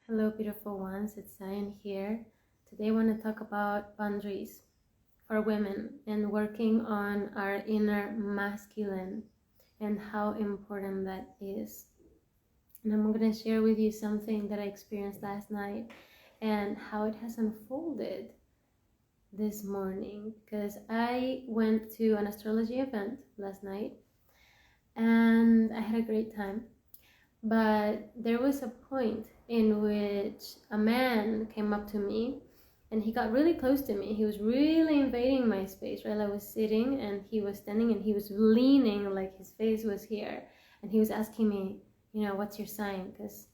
Hello, beautiful ones. It's Zion here. Today, I want to talk about boundaries for women and working on our inner masculine and how important that is. And I'm going to share with you something that I experienced last night and how it has unfolded this morning, because I went to an astrology event last night and I had a great time. But there was a point in which a man came up to me and he got really close to me. He was really invading my space, right? I was sitting and he was standing and he was leaning, like his face was here. And he was asking me, what's your sign? Because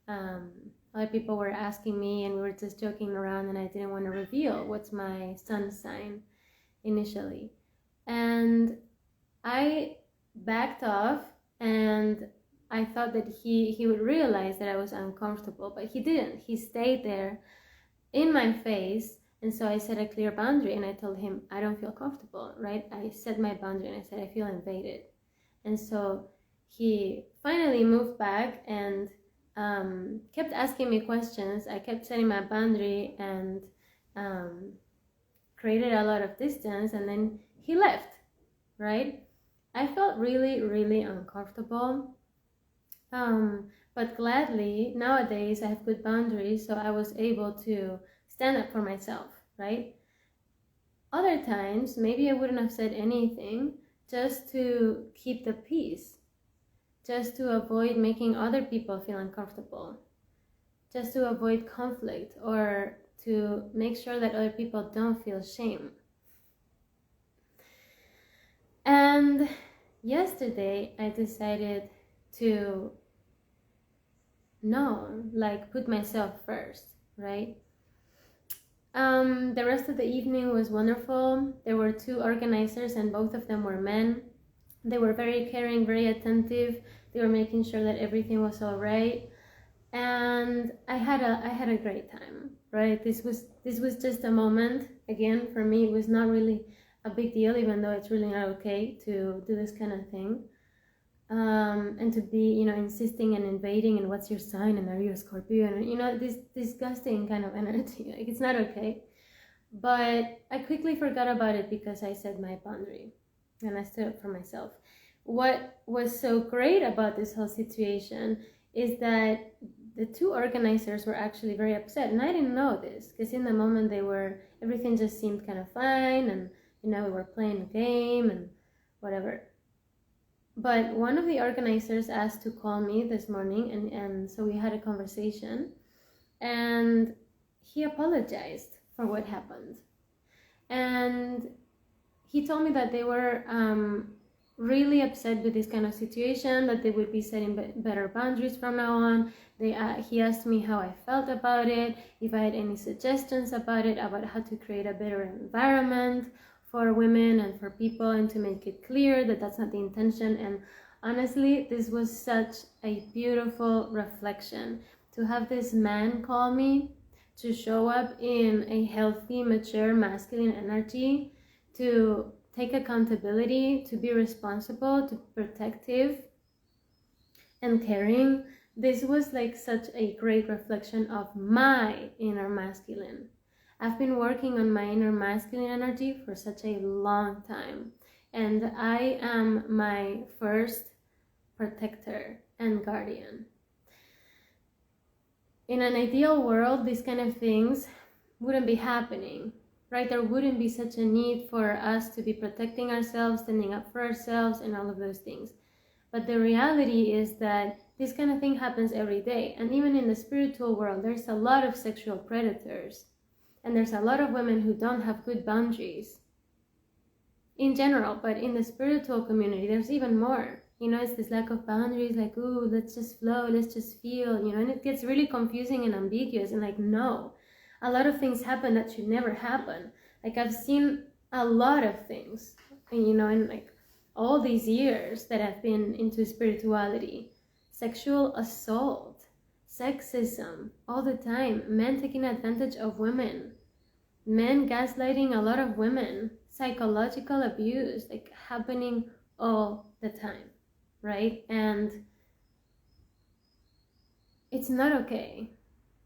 other people were asking me and we were just joking around and I didn't want to reveal what's my sun sign initially. And I backed off and I thought that he would realize that I was uncomfortable, but he didn't. He stayed there in my face, and so I set a clear boundary and I told him, I don't feel comfortable, right? I set my boundary and I said, I feel invaded. And so he finally moved back and kept asking me questions. I kept setting my boundary and created a lot of distance, and then he left, right? I felt really, really uncomfortable. But gladly, nowadays I have good boundaries, so I was able to stand up for myself, right? Other times, maybe I wouldn't have said anything just to keep the peace, just to avoid making other people feel uncomfortable, just to avoid conflict, or to make sure that other people don't feel shame. And yesterday, I decided to put myself first, right? The rest of the evening was wonderful. There were two organizers and both of them were men. They were very caring, very attentive. They were making sure that everything was all right. And I had a great time, right? This was just a moment. Again, for me, it was not really a big deal, even though it's really not okay to do this kind of thing. And to be, insisting and invading and what's your sign and are you a Scorpio and, this disgusting kind of energy. Like, it's not okay. But I quickly forgot about it because I set my boundary and I stood up for myself. What was so great about this whole situation is that the two organizers were actually very upset, and I didn't know this because in the moment everything just seemed kind of fine, and we were playing a game and whatever. But one of the organizers asked to call me this morning, and so we had a conversation, and he apologized for what happened. And he told me that they were really upset with this kind of situation, that they would be setting better boundaries from now on. He asked me how I felt about it, if I had any suggestions about it, about how to create a better environment for women and for people, and to make it clear that that's not the intention. And honestly, this was such a beautiful reflection to have this man call me, to show up in a healthy, mature, masculine energy, to take accountability, to be responsible, to be protective and caring. This was like such a great reflection of my inner masculine. I've been working on my inner masculine energy for such a long time, and I am my first protector and guardian. In an ideal world, these kind of things wouldn't be happening, right? There wouldn't be such a need for us to be protecting ourselves, standing up for ourselves, and all of those things. But the reality is that this kind of thing happens every day. And even in the spiritual world, there's a lot of sexual predators. And there's a lot of women who don't have good boundaries in general, but in the spiritual community, there's even more. It's this lack of boundaries, like, ooh, let's just flow, let's just feel, and it gets really confusing and ambiguous. And like, no, a lot of things happen that should never happen. Like, I've seen a lot of things, in like all these years that I've been into spirituality. Sexual assault, sexism, all the time, men taking advantage of women, men gaslighting a lot of women, psychological abuse, like, happening all the time, right? And it's not okay.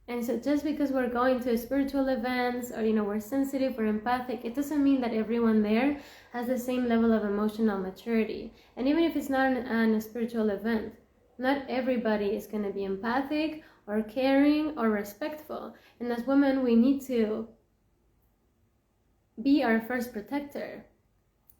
And so just because we're going to spiritual events or, we're sensitive or empathic, it doesn't mean that everyone there has the same level of emotional maturity. And even if it's not a spiritual event, not everybody is going to be empathic or caring or respectful. And as women, we need to be our first protector.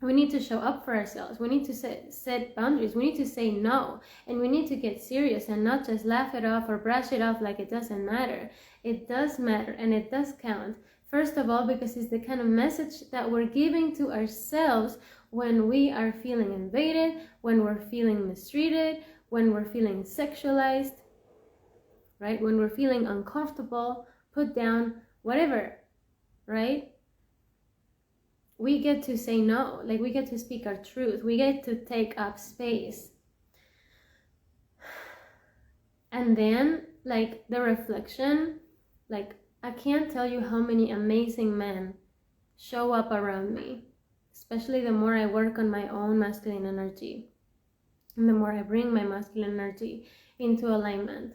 We need to show up for ourselves. We need to set boundaries. We need to say no. And we need to get serious and not just laugh it off or brush it off like it doesn't matter. It does matter and it does count. First of all, because it's the kind of message that we're giving to ourselves when we are feeling invaded, when we're feeling mistreated, when we're feeling sexualized, right? When we're feeling uncomfortable, put down, whatever, right? We get to say no, like we get to speak our truth. We get to take up space. And then, like the reflection, like I can't tell you how many amazing men show up around me, especially the more I work on my own masculine energy and the more I bring my masculine energy into alignment.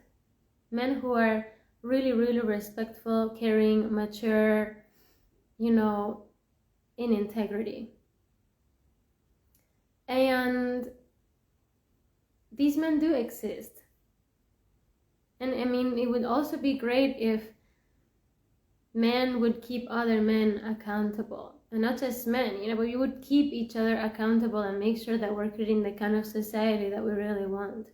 Men who are really, really respectful, caring, mature, in integrity. And these men do exist. And I mean, it would also be great if men would keep other men accountable. And not just men, but we would keep each other accountable and make sure that we're creating the kind of society that we really want.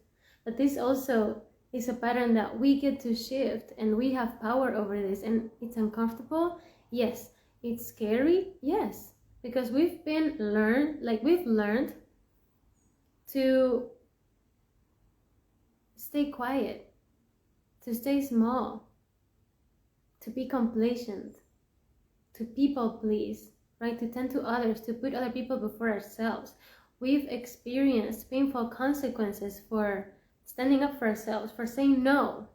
But this also is a pattern that we get to shift, and we have power over this. And it's uncomfortable, yes. It's scary, yes, because we've learned to stay quiet, to stay small, to be complacent, to people please, right? To tend to others, to put other people before ourselves. We've experienced painful consequences for standing up for ourselves, for saying no,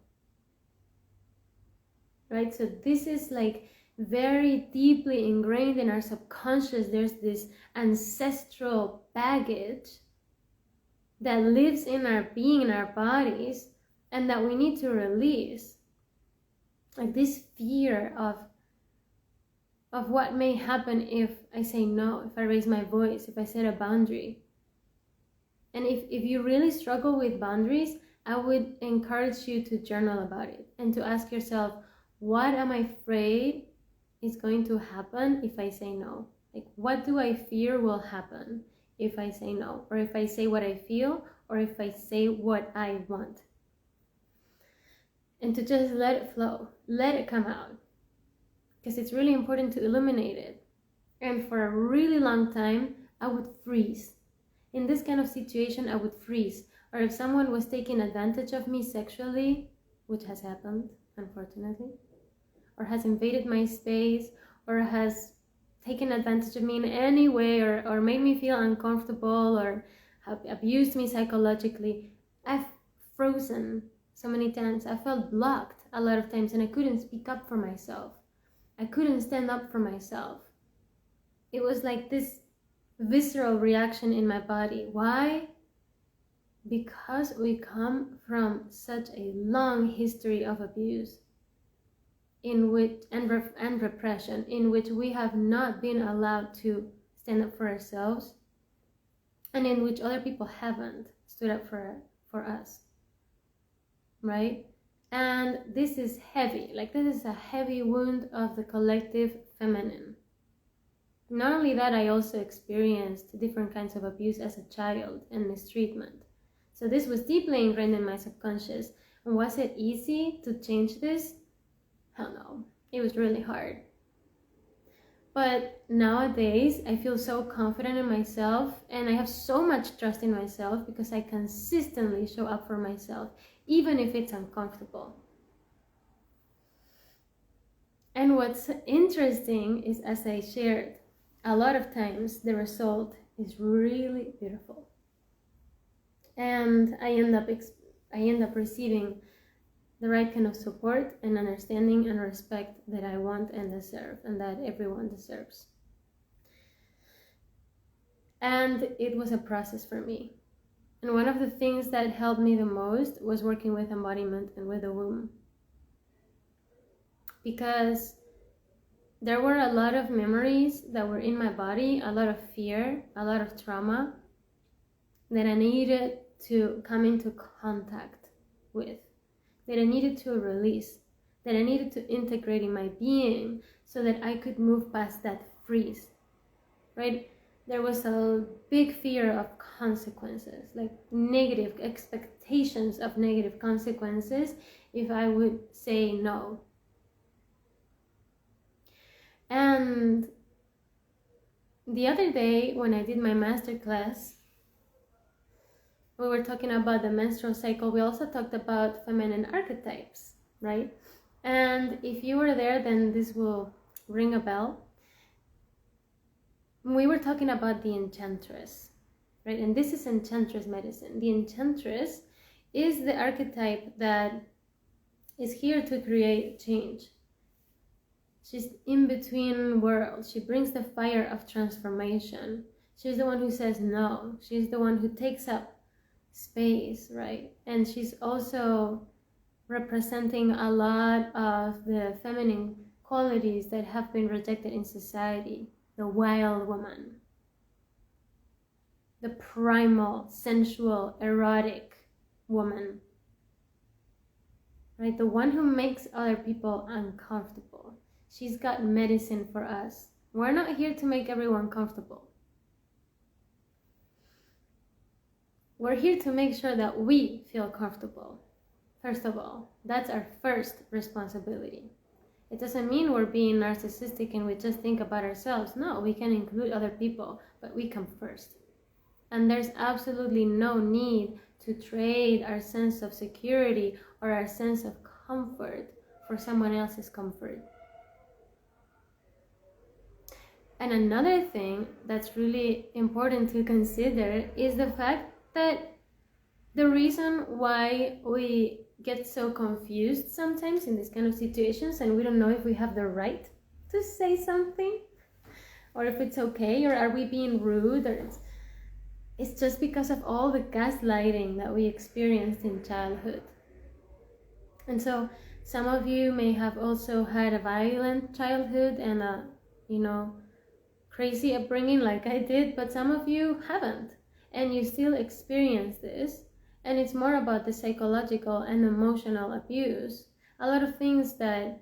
right? So this is like very deeply ingrained in our subconscious. There's this ancestral baggage that lives in our being, in our bodies, and that we need to release. Like this fear of what may happen if I say no, if I raise my voice, if I set a boundary. And if you really struggle with boundaries, I would encourage you to journal about it and to ask yourself, what am I afraid is going to happen if I say no? Like, what do I fear will happen if I say no? Or if I say what I feel, or if I say what I want? And to just let it flow, let it come out. Because it's really important to illuminate it. And for a really long time, I would freeze. In this kind of situation, I would freeze. Or if someone was taking advantage of me sexually, which has happened, unfortunately, or has invaded my space, or has taken advantage of me in any way, or made me feel uncomfortable, or have abused me psychologically, I've frozen so many times. I felt blocked a lot of times, and I couldn't speak up for myself. I couldn't stand up for myself. It was like this visceral reaction in my body. Why? Because we come from such a long history of abuse in which and repression, in which we have not been allowed to stand up for ourselves, and in which other people haven't stood up for us, right? And this is heavy. Like, this is a heavy wound of the collective feminine. Not only that, I also experienced different kinds of abuse as a child and mistreatment. So this was deeply ingrained in my subconscious. And was it easy to change this? Hell no. It was really hard. But nowadays, I feel so confident in myself, and I have so much trust in myself because I consistently show up for myself, even if it's uncomfortable. And what's interesting is, as I shared, a lot of times the result is really beautiful. And I end up receiving the right kind of support and understanding and respect that I want and deserve, and that everyone deserves. And it was a process for me. And one of the things that helped me the most was working with embodiment and with the womb. because there were a lot of memories that were in my body, a lot of fear, a lot of trauma that I needed to come into contact with, that I needed to release, that I needed to integrate in my being so that I could move past that freeze, right? There was a big fear of consequences, like negative expectations of negative consequences if I would say no. And the other day when I did my masterclass, we were talking about the menstrual cycle. We also talked about feminine archetypes, right? And if you were there, then this will ring a bell. We were talking about the enchantress, right? And this is enchantress medicine. The enchantress is the archetype that is here to create change. She's in between worlds. She brings the fire of transformation. She's the one who says no. She's the one who takes up space, right? And she's also representing a lot of the feminine qualities that have been rejected in society. The wild woman, the primal, sensual, erotic woman, right? The one who makes other people uncomfortable. She's got medicine for us. We're not here to make everyone comfortable. We're here to make sure that we feel comfortable. First of all, that's our first responsibility. It doesn't mean we're being narcissistic and we just think about ourselves. No, we can include other people, but we come first. And there's absolutely no need to trade our sense of security or our sense of comfort for someone else's comfort. And another thing that's really important to consider is the fact that the reason why we get so confused sometimes in these kind of situations and we don't know if we have the right to say something or if it's okay, or are we being rude, or it's just because of all the gaslighting that we experienced in childhood. And so some of you may have also had a violent childhood and a, crazy upbringing like I did, but some of you haven't, and you still experience this. And it's more about the psychological and emotional abuse. A lot of things that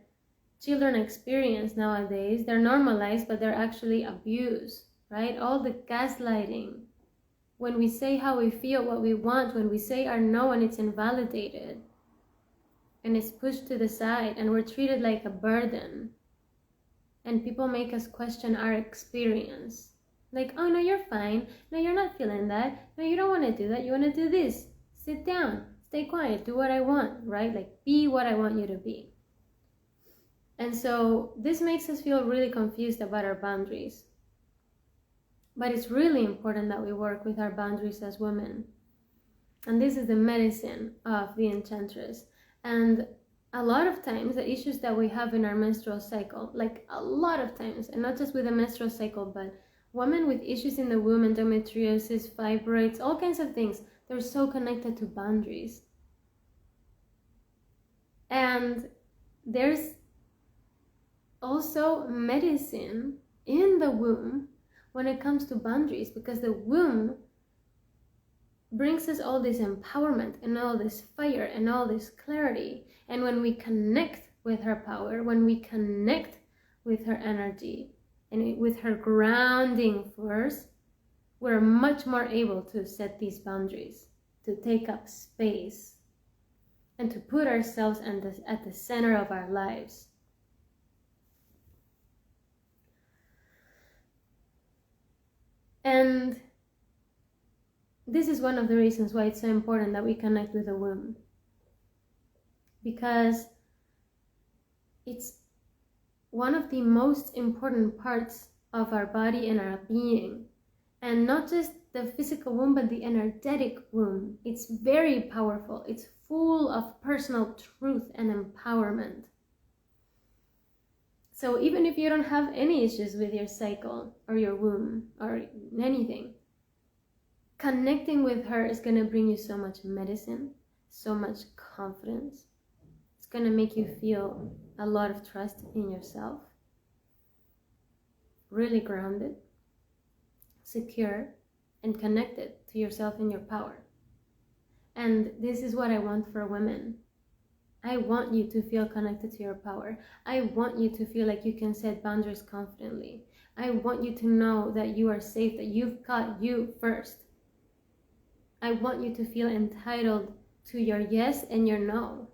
children experience nowadays, they're normalized, but they're actually abuse, right? All the gaslighting. When we say how we feel, what we want, when we say our no and it's invalidated, and it's pushed to the side, and we're treated like a burden. And people make us question our experience. Like, oh, no, you're fine. No, you're not feeling that. No, you don't want to do that. You want to do this. Sit down. Stay quiet. Do what I want, right? Like, be what I want you to be. And so this makes us feel really confused about our boundaries. But it's really important that we work with our boundaries as women. And this is the medicine of the enchantress. And a lot of times, the issues that we have in our menstrual cycle, like a lot of times, and not just with the menstrual cycle, but women with issues in the womb, endometriosis, fibroids, all kinds of things, they're so connected to boundaries. And there's also medicine in the womb when it comes to boundaries, because the womb brings us all this empowerment and all this fire and all this clarity. And when we connect with her power, when we connect with her energy and with her grounding force, we're much more able to set these boundaries, to take up space, and to put ourselves at the center of our lives. And this is one of the reasons why it's so important that we connect with the womb, because it's one of the most important parts of our body and our being. And not just the physical womb, but the energetic womb. It's very powerful. It's full of personal truth and empowerment. So even if you don't have any issues with your cycle or your womb or anything, connecting with her is going to bring you so much medicine, so much confidence. It's going to make you feel a lot of trust in yourself, really grounded, secure, and connected to yourself and your power. And this is what I want for women. I want you to feel connected to your power. I want you to feel like you can set boundaries confidently. I want you to know that you are safe, that you've got you first. I want you to feel entitled to your yes and your no,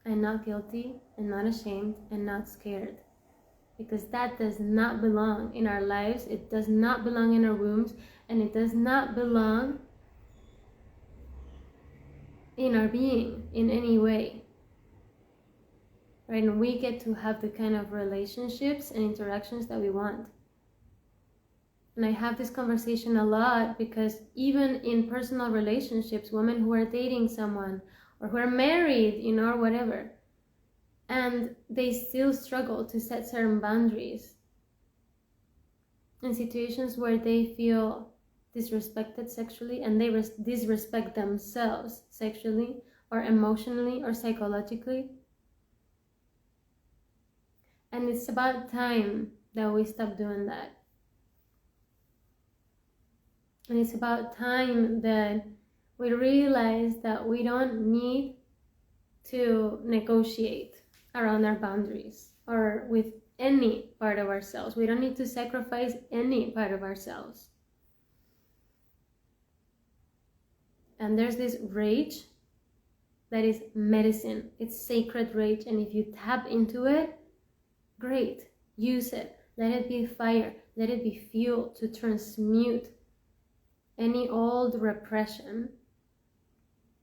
and not guilty, and not ashamed, and not scared. Because that does not belong in our lives, it does not belong in our wombs, and it does not belong in our being in any way. Right? And we get to have the kind of relationships and interactions that we want. And I have this conversation a lot because even in personal relationships, women who are dating someone or who are married, or whatever, and they still struggle to set certain boundaries in situations where they feel disrespected sexually, and they disrespect themselves sexually or emotionally or psychologically. And it's about time that we stop doing that. And it's about time that we realize that we don't need to negotiate around our boundaries or with any part of ourselves. We don't need to sacrifice any part of ourselves. And there's this rage that is medicine. It's sacred rage. And if you tap into it, great. Use it. Let it be fire. Let it be fuel to transmute any old repression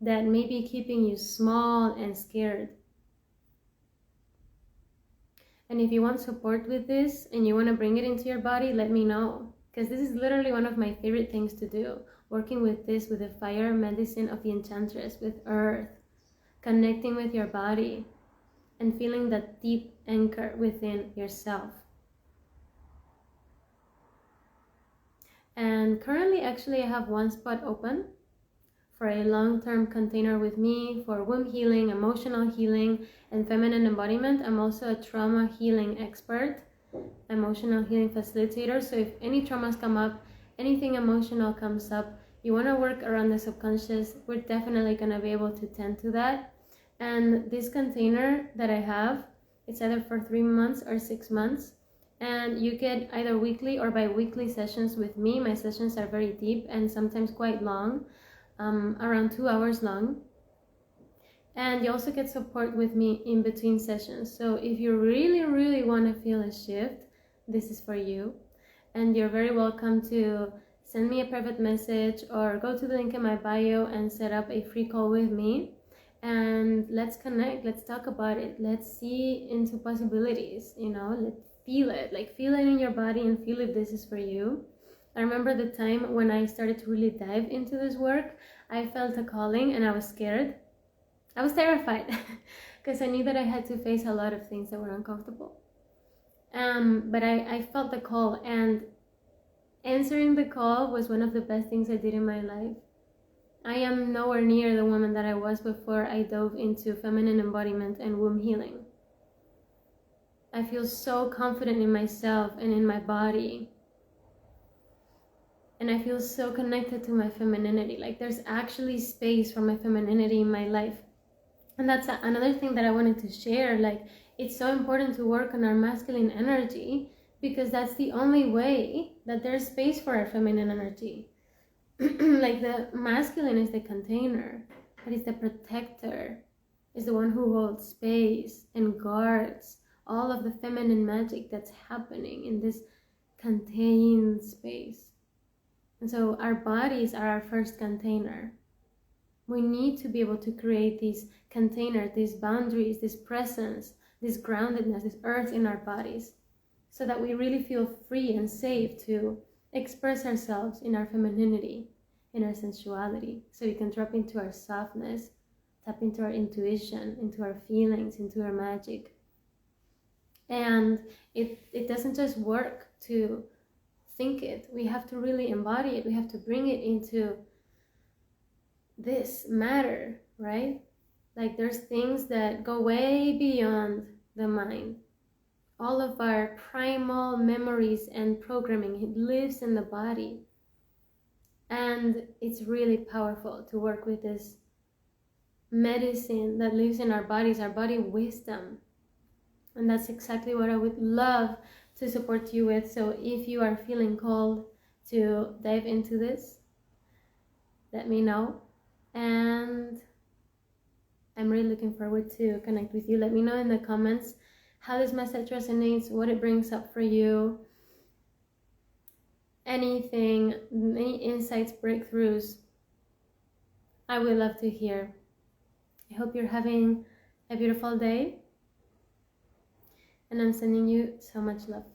that may be keeping you small and scared. And if you want support with this and you want to bring it into your body, let me know. Because this is literally one of my favorite things to do. Working with this, with the fire medicine of the enchantress, with earth, connecting with your body, and feeling that deep anchor within yourself. And currently, actually, I have one spot open for a long-term container with me for womb healing, emotional healing, and feminine embodiment. I'm also a trauma healing expert, emotional healing facilitator. So if any traumas come up, anything emotional comes up, you want to work around the subconscious, we're definitely going to be able to tend to that. And this container that I have, it's either for 3 months or 6 months. And you get either weekly or bi-weekly sessions with me. My sessions are very deep and sometimes quite long, around 2 hours long. And you also get support with me in between sessions. So if you really, really want to feel a shift, this is for you. And you're very welcome to send me a private message or go to the link in my bio and set up a free call with me. And let's connect, let's talk about it. Let's see into possibilities, let's feel it in your body and feel if this is for you. I remember the time when I started to really dive into this work, I felt a calling and I was scared. I was terrified because I knew that I had to face a lot of things that were uncomfortable. But I felt the call, and answering the call was one of the best things I did in my life. I am nowhere near the woman that I was before I dove into feminine embodiment and womb healing. I feel so confident in myself and in my body. And I feel so connected to my femininity. Like there's actually space for my femininity in my life. And that's another thing that I wanted to share. Like it's so important to work on our masculine energy because that's the only way that there's space for our feminine energy. Like the masculine is the container, but it's the protector, is the one who holds space and guards all of the feminine magic that's happening in this contained space. And so our bodies are our first container. We need to be able to create these containers, these boundaries, this presence, this groundedness, this earth in our bodies, so that we really feel free and safe to express ourselves in our femininity, in our sensuality, so we can drop into our softness, tap into our intuition, into our feelings, into our magic. And it doesn't just work to think it. We have to really embody it. We have to bring it into this matter, right? Like there's things that go way beyond the mind. All of our primal memories and programming, it lives in the body. And it's really powerful to work with this medicine that lives in our bodies, our body wisdom. And that's exactly what I would love to support you with. So if you are feeling called to dive into this, let me know. And I'm really looking forward to connect with you. Let me know in the comments how this message resonates, what it brings up for you, anything, any insights, breakthroughs. I would love to hear. I hope you're having a beautiful day, and I'm sending you so much love.